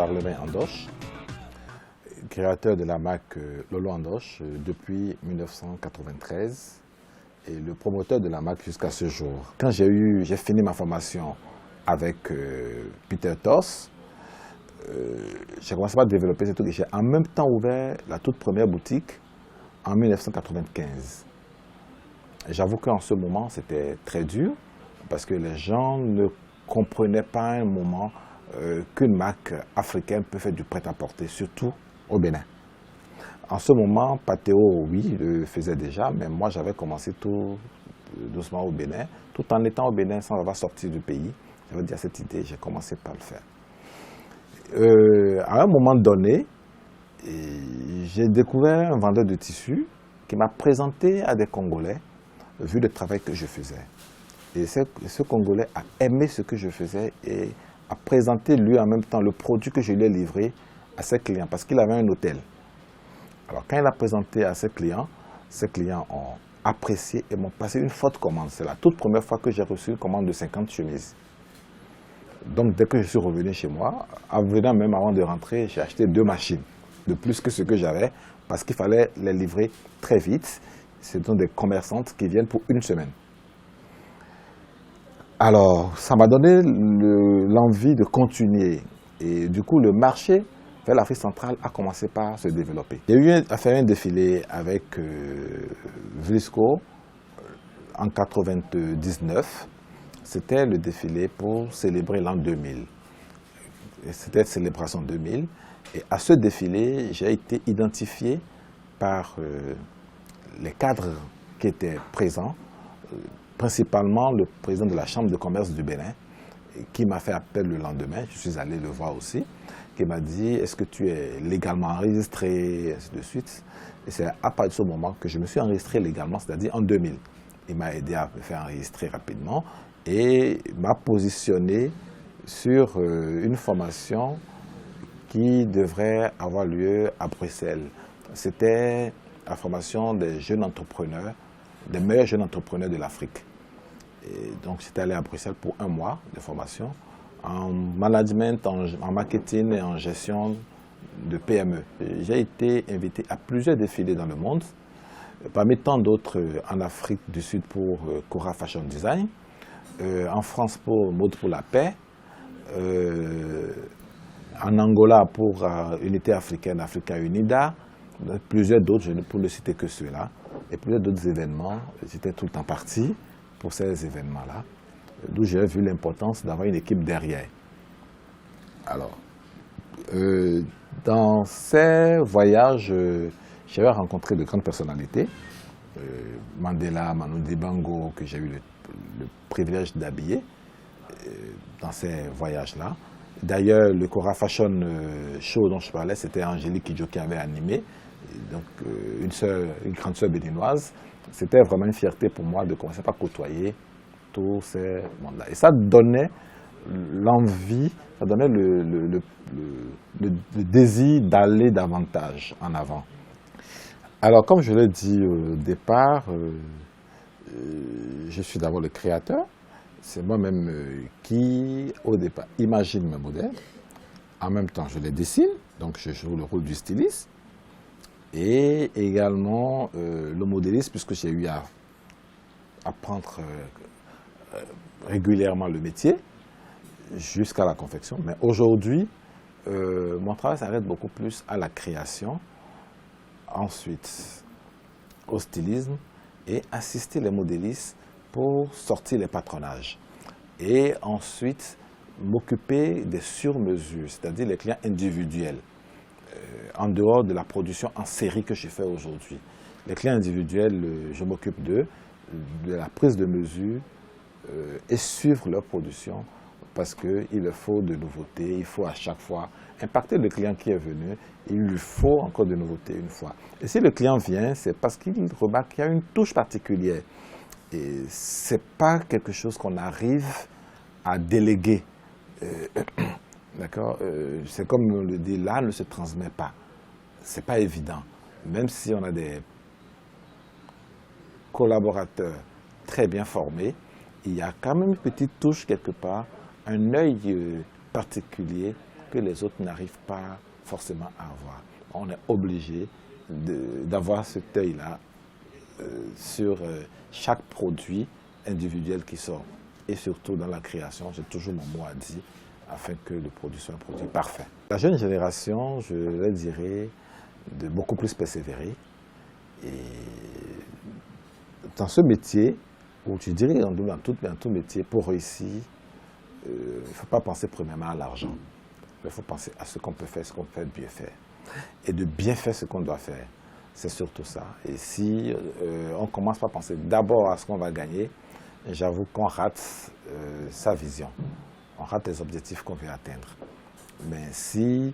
Charlemagne Andoche, créateur de la marque Lolo Andoche depuis 1993 et le promoteur de la marque jusqu'à ce jour. Quand j'ai fini ma formation avec Peter Tosh, j'ai commencé à développer ce truc et j'ai en même temps ouvert la toute première boutique en 1995. J'avoue qu'en ce moment, c'était très dur parce que les gens ne comprenaient pas à un moment qu'une marque africaine peut faire du prêt-à-porter, surtout au Bénin. En ce moment, Patéo, oui, le faisait déjà, mais moi, j'avais commencé tout doucement au Bénin, tout en étant au Bénin sans avoir sorti du pays. J'avais déjà cette idée, j'ai commencé par le faire. À un moment donné, j'ai découvert un vendeur de tissus qui m'a présenté à des Congolais, vu le travail que je faisais. Et ce Congolais a aimé ce que je faisais et a présenté lui en même temps le produit que je lui ai livré à ses clients, parce qu'il avait un hôtel. Alors quand il a présenté à ses clients ont apprécié et m'ont passé une forte commande. C'est la toute première fois que j'ai reçu une commande de 50 chemises. Donc dès que je suis revenu chez moi, même avant de rentrer, j'ai acheté 2 machines de plus que ce que j'avais, parce qu'il fallait les livrer très vite. Ce sont des commerçantes qui viennent pour une semaine. Alors, ça m'a donné l'envie de continuer. Et du coup, le marché vers l'Afrique centrale a commencé par se développer. J'ai eu à faire un défilé avec Vlisco en 1999. C'était le défilé pour célébrer l'an 2000. C'était Célébration 2000. Et à ce défilé, j'ai été identifié par les cadres qui étaient présents, principalement le président de la Chambre de commerce du Bénin, qui m'a fait appel le lendemain. Je suis allé le voir aussi, qui m'a dit « Est-ce que tu es légalement enregistré ?» et ainsi de suite. Et c'est à partir de ce moment que je me suis enregistré légalement, c'est-à-dire en 2000. Il m'a aidé à me faire enregistrer rapidement et m'a positionné sur une formation qui devrait avoir lieu à Bruxelles. C'était la formation des jeunes entrepreneurs, des meilleurs jeunes entrepreneurs de l'Afrique. Et donc j'étais allé à Bruxelles pour 1 mois de formation en management, en marketing et en gestion de PME. J'ai été invité à plusieurs défilés dans le monde, parmi tant d'autres en Afrique du Sud pour Cora Fashion Design, en France pour Mode pour la paix, en Angola pour Unité africaine, Africa Unida, plusieurs d'autres, je ne peux ne citer que ceux-là, et plusieurs d'autres événements. J'étais tout le temps parti pour ces événements-là, d'où j'ai vu l'importance d'avoir une équipe derrière. Alors, dans ces voyages, j'avais rencontré de grandes personnalités, Mandela, Manu Dibango, que j'ai eu le privilège d'habiller dans ces voyages-là. D'ailleurs, le Cora Fashion Show dont je parlais, c'était Angélique Kidjo qui avait animé, donc une grande sœur béninoise. C'était vraiment une fierté pour moi de commencer par côtoyer tous ces mondes-là. Et ça donnait l'envie, ça donnait le désir d'aller davantage en avant. Alors, comme je l'ai dit au départ, je suis d'abord le créateur. C'est moi-même qui, au départ, imagine mes modèles. En même temps, je les dessine, donc je joue le rôle du styliste. Et également le modéliste, puisque j'ai eu à apprendre régulièrement le métier jusqu'à la confection. Mais aujourd'hui, mon travail s'arrête beaucoup plus à la création, ensuite au stylisme et assister les modélistes pour sortir les patronages. Et ensuite, m'occuper des sur-mesures, c'est-à-dire les clients individuels, en dehors de la production en série que je fais aujourd'hui. Les clients individuels, je m'occupe d'eux, de la prise de mesure et suivre leur production parce qu'il leur faut de nouveautés, il faut à chaque fois impacter le client qui est venu, il lui faut encore de nouveautés une fois. Et si le client vient, c'est parce qu'il remarque qu'il y a une touche particulière. Et ce n'est pas quelque chose qu'on arrive à déléguer. D'accord, c'est comme on le dit, l'art ne se transmet pas. Ce n'est pas évident. Même si on a des collaborateurs très bien formés, il y a quand même une petite touche quelque part, un œil particulier que les autres n'arrivent pas forcément à avoir. On est obligé d'avoir cet œil-là sur chaque produit individuel qui sort. Et surtout dans la création, j'ai toujours mon mot à dire afin que le produit soit un produit parfait. La jeune génération, je leur dirais de beaucoup plus persévérer. Et dans ce métier, ou je dirais dans tout métier, pour réussir, il ne faut pas penser premièrement à l'argent. Il faut penser à ce qu'on peut faire, ce qu'on peut bien faire. Et de bien faire ce qu'on doit faire. C'est surtout ça. Et si on commence par penser d'abord à ce qu'on va gagner, j'avoue qu'on rate sa vision. On rate les objectifs qu'on veut atteindre. Mais si,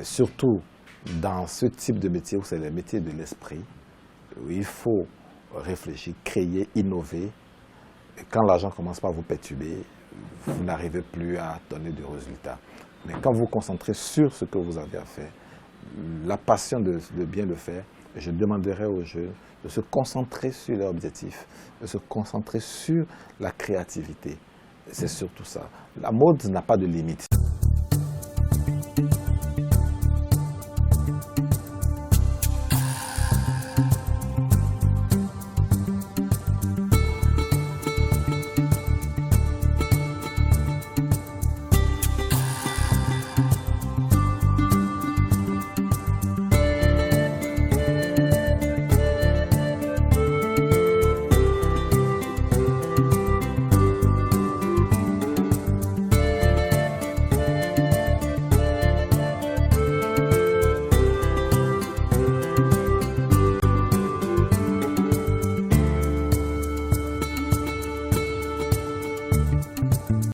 surtout dans ce type de métier où c'est le métier de l'esprit, où il faut réfléchir, créer, innover, et quand l'argent commence par vous perturber, vous n'arrivez plus à donner de résultats. Mais quand vous vous concentrez sur ce que vous avez à faire, la passion de bien le faire, je demanderai aux jeunes de se concentrer sur leurs objectifs, de se concentrer sur la créativité. C'est surtout ça. La mode n'a pas de limite.